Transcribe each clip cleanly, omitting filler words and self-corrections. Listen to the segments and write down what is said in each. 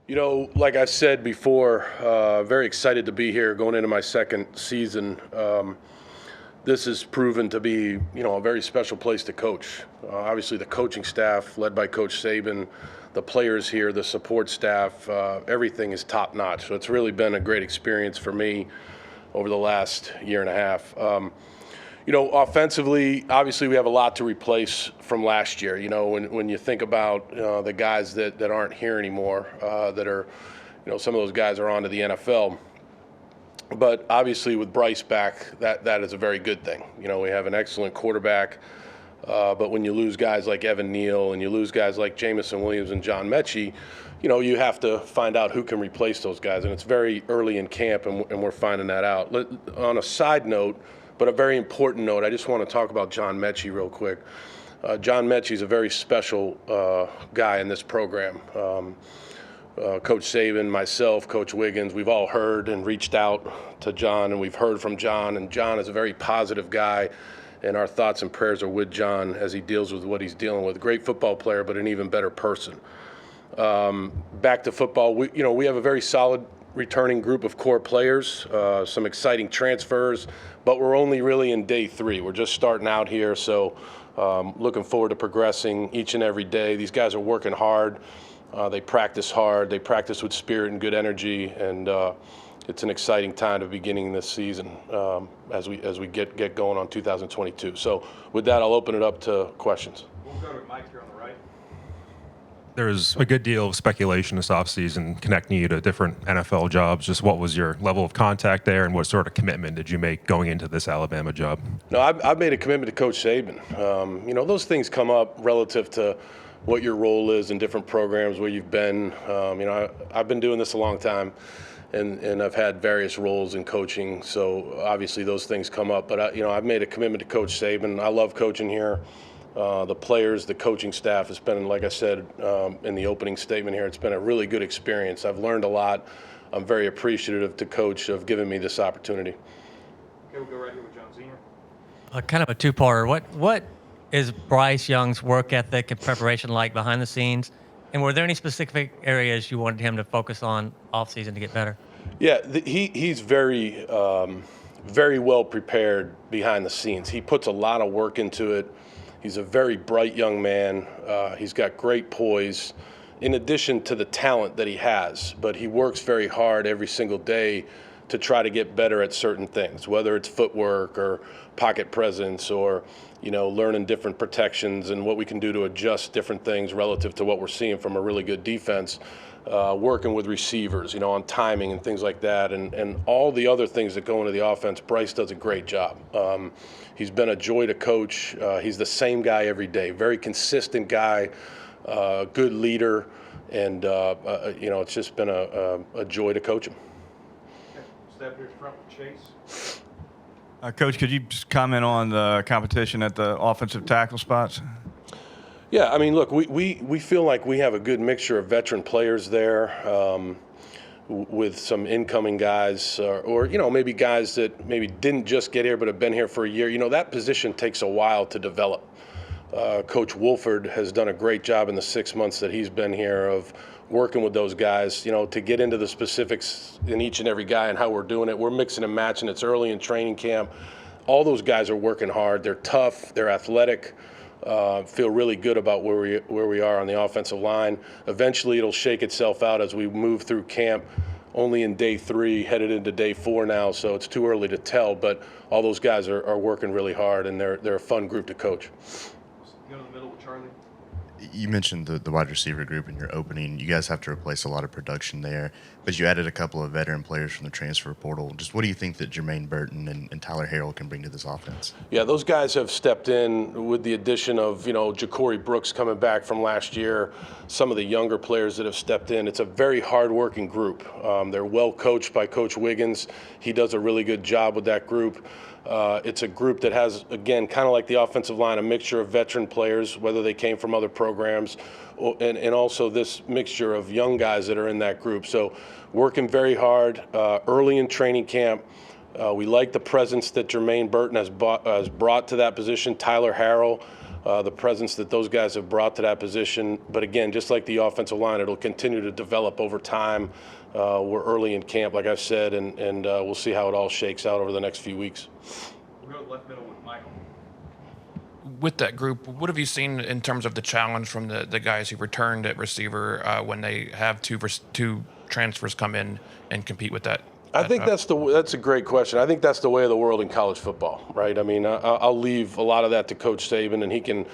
You know, like I said before, very excited to be here going into my second season. This has proven to be, a very special place to coach. Obviously, the coaching staff, led by Coach Saban, the players here, the support staff, everything is top notch. So it's really been a great experience for me over the last year and a half. Offensively, obviously we have a lot to replace from last year. When you think about the guys that aren't here anymore, that are, some of those guys are on to the NFL. But obviously with Bryce back, that is a very good thing. We have an excellent quarterback. But when you lose guys like Evan Neal and you lose guys like Jamison Williams and John Metchie, you have to find out who can replace those guys. And it's very early in camp, and we're finding that out. On a side note, but a very important note, I just want to talk about John Metchie real quick. John Metchie is a very special guy in this program. Coach Saban, myself, Coach Wiggins, we've all heard and reached out to John, and we've heard from John. And John is a very positive guy, and our thoughts and prayers are with John as he deals with what he's dealing with. Great football player, but an even better person. Back to football, we have a very solid returning group of core players, some exciting transfers, but we're only really in day 3. We're just starting out here, so looking forward to progressing each and every day. These guys are working hard. They practice hard. They practice with spirit and good energy, and it's an exciting time to beginning this season as we get going on 2022. So with that, I'll open it up to questions. We'll go to Mike here on the right. There's a good deal of speculation this offseason connecting you to different NFL jobs. Just what was your level of contact there, and what sort of commitment did you make going into this Alabama job? No, I've made a commitment to Coach Saban. Those things come up relative to what your role is in different programs, where you've been. I've been doing this a long time, and I've had various roles in coaching. So obviously those things come up. But I've made a commitment to Coach Saban. I love coaching here. The players, the coaching staff, it's been, like I said in the opening statement here, it's been a really good experience. I've learned a lot. I'm very appreciative to Coach of giving me this opportunity. Okay, we'll go right here with John Senior. Kind of a two-parter. What is Bryce Young's work ethic and preparation like behind the scenes? And were there any specific areas you wanted him to focus on off-season to get better? Yeah, he's very, very well prepared behind the scenes. He puts a lot of work into it. He's a very bright young man. He's got great poise, in addition to the talent that he has. But he works very hard every single day to try to get better at certain things, whether it's footwork or pocket presence or, learning different protections and what we can do to adjust different things relative to what we're seeing from a really good defense. Working with receivers, on timing and things like that, and all the other things that go into the offense. Bryce does a great job. He's been a joy to coach. He's the same guy every day, very consistent guy, good leader, and it's just been a joy to coach him. Okay, step here front with Chase. Coach, could you just comment on the competition at the offensive tackle spots? Yeah, I mean, look, we feel like we have a good mixture of veteran players there, with some incoming guys, or maybe guys that maybe didn't just get here but have been here for a year. That position takes a while to develop. Coach Wolford has done a great job in the 6 months that he's been here of working with those guys, to get into the specifics in each and every guy and how we're doing it. We're mixing and matching. It's early in training camp. All those guys are working hard. They're tough. They're athletic. Feel really good about where we are on the offensive line. Eventually, it'll shake itself out as we move through camp. Only in day 3, headed into day 4 now, so it's too early to tell. But all those guys are working really hard, and they're a fun group to coach. Go to the middle with Charlie. You mentioned the wide receiver group in your opening. You guys have to replace a lot of production there, but you added a couple of veteran players from the transfer portal. Just what do you think that Jermaine Burton and Tyler Harrell can bring to this offense? Yeah, those guys have stepped in with the addition of, Ja'Cory Brooks coming back from last year, some of the younger players that have stepped in. It's a very hard-working group. They're well coached by Coach Wiggins. He does a really good job with that group. It's a group that has, again, kind of like the offensive line, a mixture of veteran players, whether they came from other programs, and also this mixture of young guys that are in that group. So working very hard early in training camp. We like the presence that Jermaine Burton has brought to that position. Tyler Harrell, the presence that those guys have brought to that position. But again, just like the offensive line, it'll continue to develop over time. We're early in camp, like I've said, and we'll see how it all shakes out over the next few weeks. We'll go to left middle with Michael. With that group, what have you seen in terms of the challenge from the guys who returned at receiver when they have two transfers come in and compete with that? I think that's a great question. I think that's the way of the world in college football, right? I mean, I'll leave a lot of that to Coach Saban, and he can,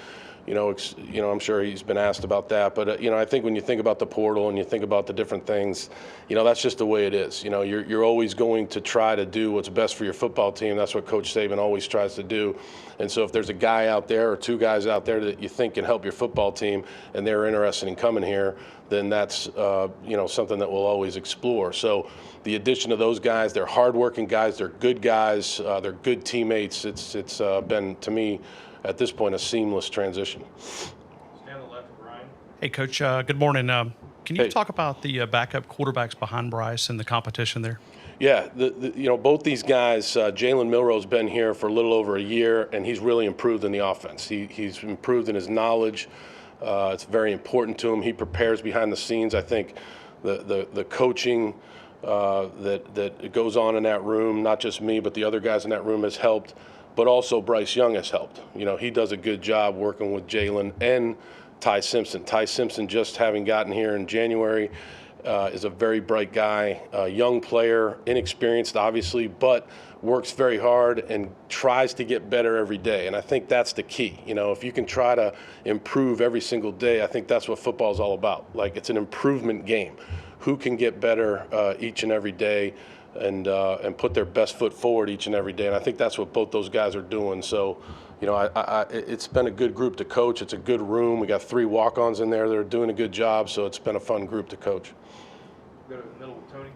I'm sure he's been asked about that. But I think when you think about the portal and you think about the different things, that's just the way it is. You're always going to try to do what's best for your football team. That's what Coach Saban always tries to do. And so if there's a guy out there or two guys out there that you think can help your football team and they're interested in coming here, then that's something that we'll always explore. So the addition of those guys, they're hardworking guys, they're good guys, they're good teammates. It's been, to me, at this point, a seamless transition. Stand on the left with Ryan. Hey, Coach. Good morning. Can you Hey. talk about the backup quarterbacks behind Bryce and the competition there? Yeah, both these guys, Jalen Milroe's been here for a little over a year, and he's really improved in the offense. He's improved in his knowledge. It's very important to him. He prepares behind the scenes. I think the coaching that goes on in that room, not just me, but the other guys in that room, has helped. But also Bryce Young has helped. He does a good job working with Jalen and Ty Simpson. Ty Simpson, just having gotten here in January, is a very bright guy, a young player, inexperienced obviously, but works very hard and tries to get better every day. And I think that's the key. If you can try to improve every single day, I think that's what football is all about. Like, it's an improvement game. Who can get better each and every day and put their best foot forward each and every day? And I think that's what both those guys are doing. So, it's been a good group to coach. It's a good room. We got 3 walk-ons in there that are doing a good job. So it's been a fun group to coach. We'll go to the middle with Tony.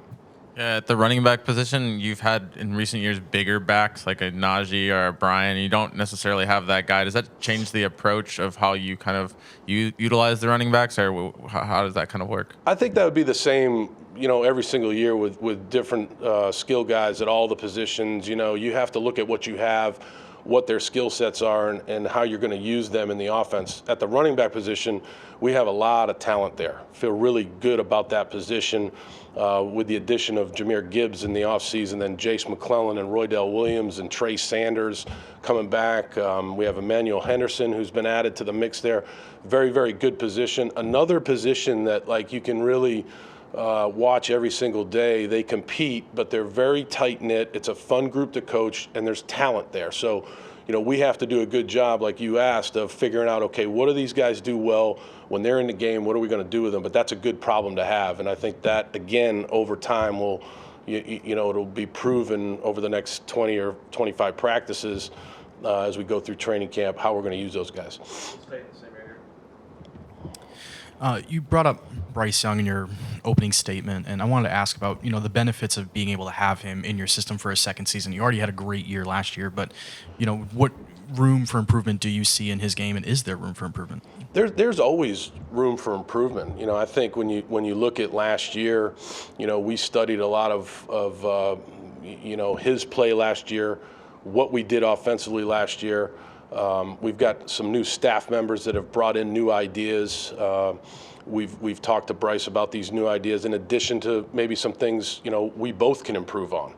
At the running back position, you've had in recent years bigger backs like a Najee or a Brian. You don't necessarily have that guy. Does that change the approach of how you kind of utilize the running backs, or how does that kind of work? I think that would be the same, every single year with different skill guys at all the positions. You have to look at what you have, what their skill sets are, and how you're going to use them in the offense. At the running back position, we have a lot of talent there. Feel really good about that position with the addition of Jahmyr Gibbs in the offseason, then Jace McClellan and Roydell Williams and Trey Sanders coming back. We have Emmanuel Henderson, who's been added to the mix there. Very, very good position. Another position that, you can really watch every single day. They compete, but they're very tight-knit. It's a fun group to coach, and there's talent there. So, we have to do a good job, like you asked, of figuring out, okay, what do these guys do well when they're in the game? What are we going to do with them? But that's a good problem to have, and I think that, again, over time will, it'll be proven over the next 20 or 25 practices as we go through training camp how we're going to use those guys. Stay in the same area. You brought up Bryce Young in your opening statement, and I wanted to ask about, the benefits of being able to have him in your system for a second season. You already had a great year last year, but, what room for improvement do you see in his game, and is there room for improvement? There's always room for improvement. I think when you look at last year, we studied a lot of his play last year, what we did offensively last year. We've got some new staff members that have brought in new ideas. We've talked to Bryce about these new ideas in addition to maybe some things, we both can improve on.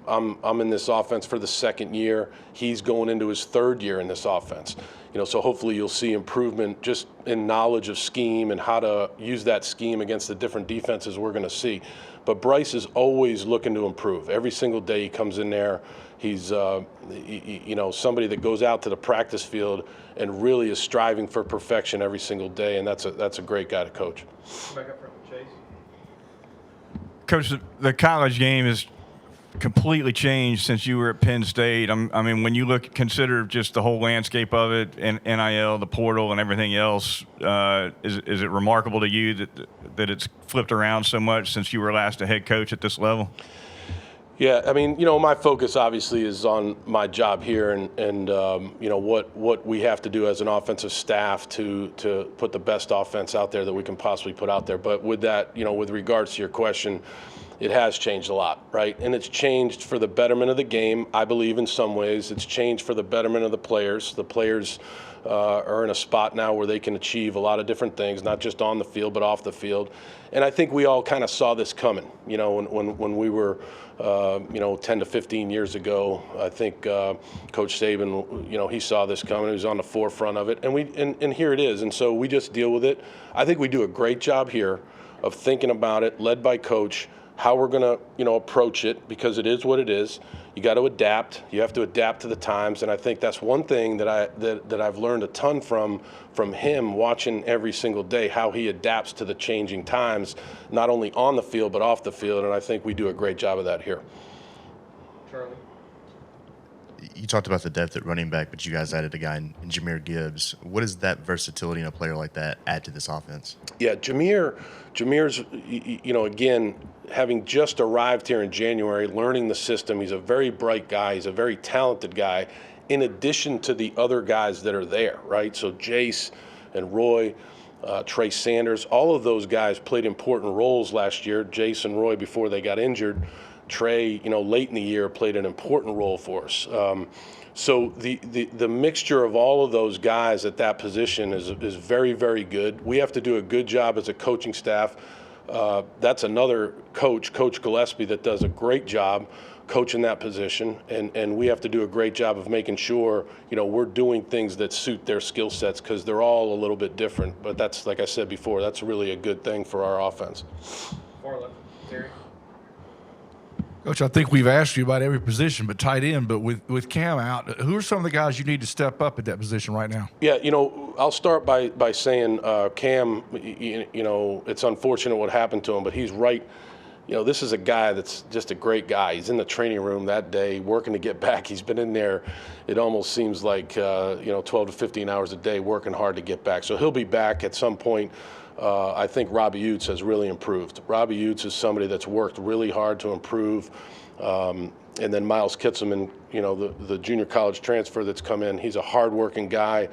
I'm in this offense for the second year. He's going into his third year in this offense. So hopefully you'll see improvement just in knowledge of scheme and how to use that scheme against the different defenses we're going to see. But Bryce is always looking to improve. Every single day he comes in there. He's, somebody that goes out to the practice field and really is striving for perfection every single day, and that's a great guy to coach. Back up front with Chase. Coach, the college game has completely changed since you were at Penn State. I mean, when you consider just the whole landscape of it, and NIL, the portal, and everything else, is it remarkable to you that it's flipped around so much since you were last a head coach at this level? Yeah, I mean, my focus obviously is on my job here and what we have to do as an offensive staff to put the best offense out there that we can possibly put out there. But with that, with regards to your question, it has changed a lot, right? And it's changed for the betterment of the game. I believe in some ways it's changed for the betterment of the players. The players are in a spot now where they can achieve a lot of different things, not just on the field but off the field. And I think we all kind of saw this coming. When we were 10 to 15 years ago, I think Coach Saban, he saw this coming. He was on the forefront of it, and here it is. And so we just deal with it. I think we do a great job here of thinking about it, led by Coach, how we're going to, approach it, because it is what it is. You got to adapt. You have to adapt to the times, and I think that's one thing that I've learned a ton from him, watching every single day how he adapts to the changing times, not only on the field but off the field, and I think we do a great job of that here. Charlie. You talked about the depth at running back, but you guys added a guy in Jahmyr Gibbs. What does that versatility in a player like that add to this offense? Yeah, Jahmyr's, again, having just arrived here in January, learning the system, he's a very bright guy. He's a very talented guy, in addition to the other guys that are there, right? So Jace and Roy, Trey Sanders, all of those guys played important roles last year. Jace and Roy before they got injured. Trey, late in the year, played an important role for us. So the mixture of all of those guys at that position is very, very good. We have to do a good job as a coaching staff. That's another coach, Coach Gillespie, that does a great job coaching that position, and we have to do a great job of making sure we're doing things that suit their skill sets, because they're all a little bit different. But that's, like I said before, that's really a good thing for our offense. Far left, Terry. Coach, I think we've asked you about every position, but tight end. But with Cam out, who are some of the guys you need to step up at that position right now? Yeah, I'll start by saying Cam, it's unfortunate what happened to him, but he's right. This is a guy that's just a great guy. He's in the training room that day working to get back. He's been in there, it almost seems like, 12 to 15 hours a day working hard to get back. So he'll be back at some point. I think Robbie Utes has really improved. Robbie Utes is somebody that's worked really hard to improve. And then Miles Kitselman, the junior college transfer that's come in, he's a hard-working guy.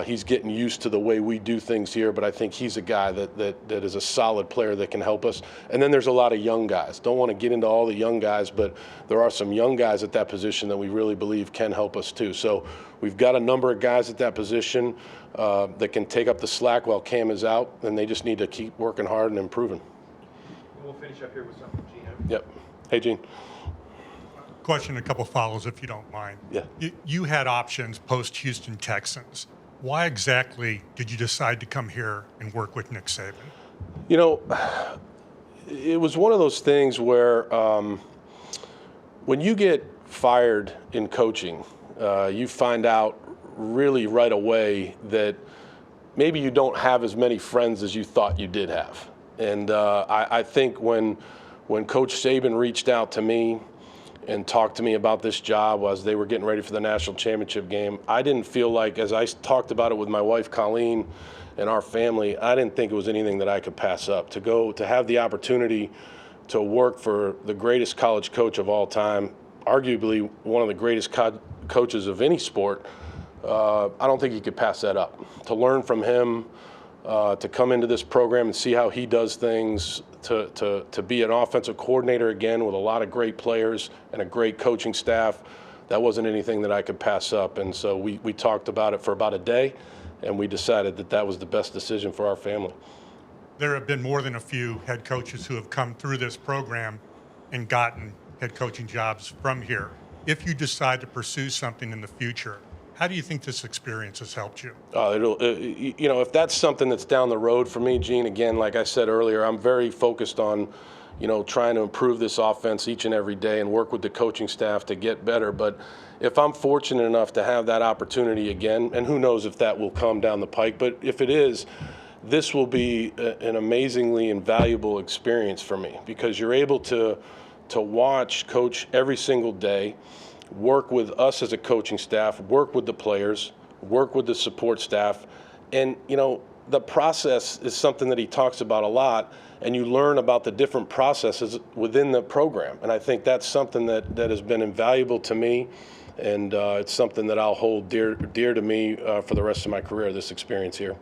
He's getting used to the way we do things here, but I think he's a guy that is a solid player that can help us. And then there's a lot of young guys. Don't want to get into all the young guys, but there are some young guys at that position that we really believe can help us too. So we've got a number of guys at that position that can take up the slack while Cam is out, and they just need to keep working hard and improving. And we'll finish up here with something from Gino. Yep. Hey, Gene. Question, a couple follows, if you don't mind. Yeah. You had options post Houston Texans. Why exactly did you decide to come here and work with Nick Saban? It was one of those things where when you get fired in coaching, you find out really right away that maybe you don't have as many friends as you thought you did have. And I think when Coach Saban reached out to me and talked to me about this job as they were getting ready for the national championship game, I didn't feel like, as I talked about it with my wife Colleen and our family, I didn't think it was anything that I could pass up. To have the opportunity to work for the greatest college coach of all time, arguably one of the greatest coaches of any sport, I don't think you could pass that up. To learn from him, to come into this program and see how he does things, to be an offensive coordinator again with a lot of great players and a great coaching staff, that wasn't anything that I could pass up. And so we talked about it for about a day, and we decided that was the best decision for our family. There have been more than a few head coaches who have come through this program and gotten head coaching jobs from here. If you decide to pursue something in the future, how do you think this experience has helped you? If that's something that's down the road for me, Gene, again, like I said earlier, I'm very focused on, trying to improve this offense each and every day and work with the coaching staff to get better. But if I'm fortunate enough to have that opportunity again, and who knows if that will come down the pike, but if it is, this will be an amazingly invaluable experience for me, because you're able to watch Coach every single day, work with us as a coaching staff, work with the players, work with the support staff. And, the process is something that he talks about a lot, and you learn about the different processes within the program. And I think that's something that has been invaluable to me, and it's something that I'll hold dear to me for the rest of my career, this experience here.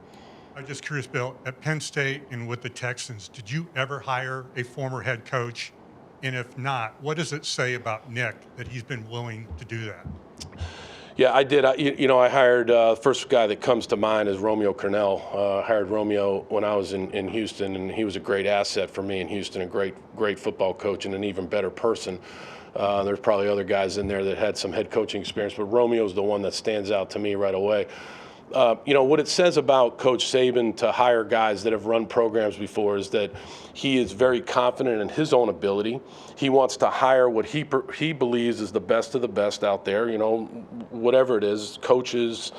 I'm just curious, Bill, at Penn State and with the Texans, did you ever hire a former head coach? And if not, what does it say about Nick that he's been willing to do that? Yeah, I did. I hired first guy that comes to mind is Romeo Cornell. I hired Romeo when I was in Houston, and he was a great asset for me in Houston, a great football coach and an even better person. There's probably other guys in there that had some head coaching experience, but Romeo's the one that stands out to me right away. What it says about Coach Saban to hire guys that have run programs before is that he is very confident in his own ability. He wants to hire what he believes is the best of the best out there, whatever it is, coaches,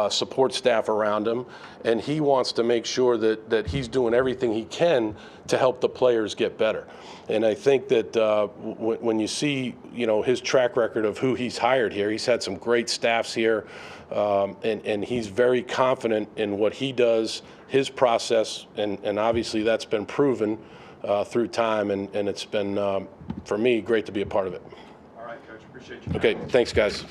support staff around him, and he wants to make sure that he's doing everything he can to help the players get better. And I think that when you see, his track record of who he's hired here, he's had some great staffs here, and he's very confident in what he does, his process, and obviously that's been proven through time, and it's been, for me, great to be a part of it. All right, Coach. Appreciate you. Okay, thanks, guys.